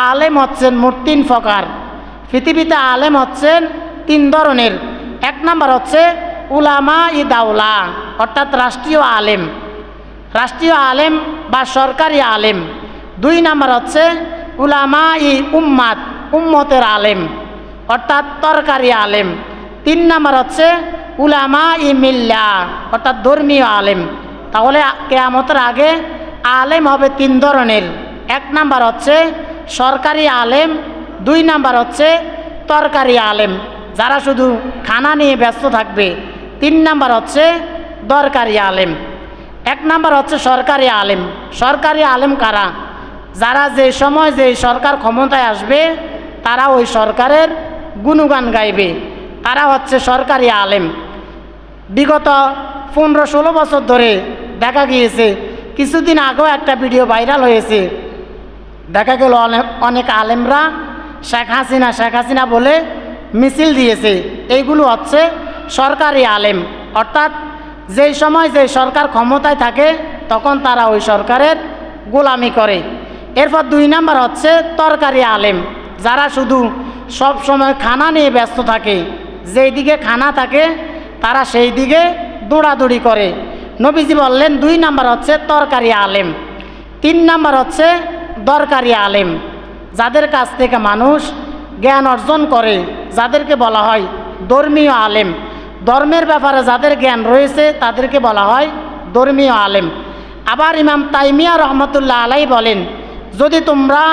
আলেম হচ্ছেন মোট 3 প্রকার। পৃথিবীতে আলেম হচ্ছেন 3 ধরনের। 1 নাম্বার হচ্ছে উলামা ই দাওলা, অর্থাৎ রাষ্ট্রীয় আলেম, রাষ্ট্রীয় আলেম বা সরকারি আলেম। 2 নাম্বার হচ্ছে উলামা ই উম্মাত, উম্মতের আলেম, অর্থাৎ তরকারি আলেম। 3 নাম্বার হচ্ছে উলামা ই মিল্লা, অর্থাৎ ধর্মীয় আলেম। তাহলে কিয়ামতের আগে আলেম হবে 3 ধরনের। 1 নাম্বার হচ্ছে সরকারি আলেম, 2 নাম্বার হচ্ছে তরকারি আলেম, যারা শুধু খানা নিয়ে ব্যস্ত থাকবে। 3 নাম্বার হচ্ছে দরকারি আলেম। 1 নাম্বার হচ্ছে সরকারি আলেম। সরকারি আলেম কারা? যারা যে সময় যে সরকার ক্ষমতায় আসবে তারা ওই সরকারের গুণগান গাইবে, তারা হচ্ছে সরকারি আলেম। বিগত 15-16 বছর ধরে দেখা গিয়েছে, কিছুদিন আগেও একটা ভিডিও ভাইরাল হয়েছে, দেখা গেল অনেক আলেমরা শেখ হাসিনা বলে মিছিল দিয়েছে। এইগুলো হচ্ছে সরকারি আলেম, অর্থাৎ যেই সময় যে সরকার ক্ষমতায় থাকে তখন তারা ওই সরকারের গোলামি করে। এরপর 2 নাম্বার হচ্ছে তরকারি আলেম, যারা শুধু সব সময় খানা নিয়ে ব্যস্ত থাকে, যেই দিকে খানা থাকে তারা সেই দিকে দৌড়াদৌড়ি করে। নবীজি বললেন 2 নাম্বার হচ্ছে তরকারি আলেম। 3 নাম্বার হচ্ছে দরকারি আলেম, যাদের কাছ থেকে মানুষ জ্ঞান অর্জন করে, যাদেরকে বলা হয় ধর্মীয় আলেম। ধর্মের ব্যাপারে যাদের জ্ঞান রয়েছে তাদেরকে বলা হয় ধর্মীয় আলেম। আবার ইমাম তাইমিয়া রহমতুল্লাহ আলাইহি বলেন, যদি তোমরা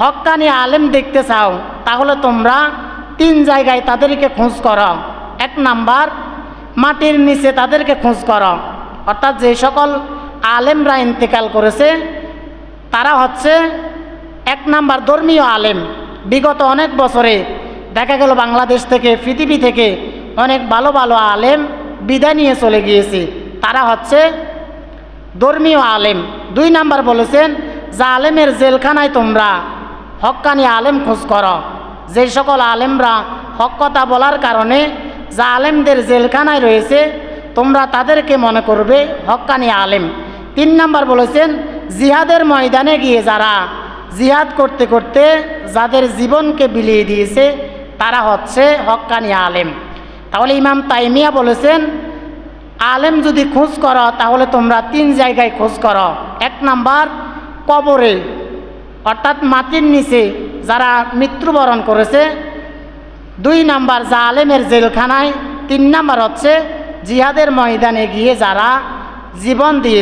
হক্কানি আলেম দেখতে চাও তাহলে তোমরা 3 জায়গায় তাদেরকে খোঁজ করো। 1 নাম্বার মাটির নিচে তাদেরকে খোঁজ করো, অর্থাৎ যে সকল আলেমরা ইন্তেকাল করেছে তারা হচ্ছে 1 নাম্বার ধর্মীয় আলেম। বিগত অনেক বছরে দেখা গেল বাংলাদেশ থেকে, পৃথিবী থেকে অনেক ভালো ভালো আলেম বিদায় নিয়ে চলে গিয়েছে, তারা হচ্ছে ধর্মীয় আলেম। 2 নাম্বার বলেছেন, যা আলেমের জেলখানায় তোমরা হক্কানি আলেম খোঁজ করো, যে সকল আলেমরা হক কথা বলার কারণে যা আলেমদের জেলখানায় রয়েছে তোমরা তাদেরকে মনে করবে হক্কানি আলেম। 3 নাম্বার বলেছেন, জিহাদের ময়দানে গিয়ে যারা জিহাদ করতে করতে যাদের জীবনকে বিলিয়ে দিয়েছে তারা হচ্ছে হক্কানি আলেম। তাহলে ইমাম তাইমিয়া বলেছেন, আলেম যদি খোঁজ করো তাহলে তোমরা 3 জায়গায় খোঁজ করো। 1 নাম্বার কবরে, অর্থাৎ মাটির নিচে যারা মৃত্যুবরণ করেছে। 2 নাম্বার যা আলেমের জেলখানায়। 3 নাম্বার হচ্ছে জিহাদের ময়দানে গিয়ে যারা জীবন দিয়ে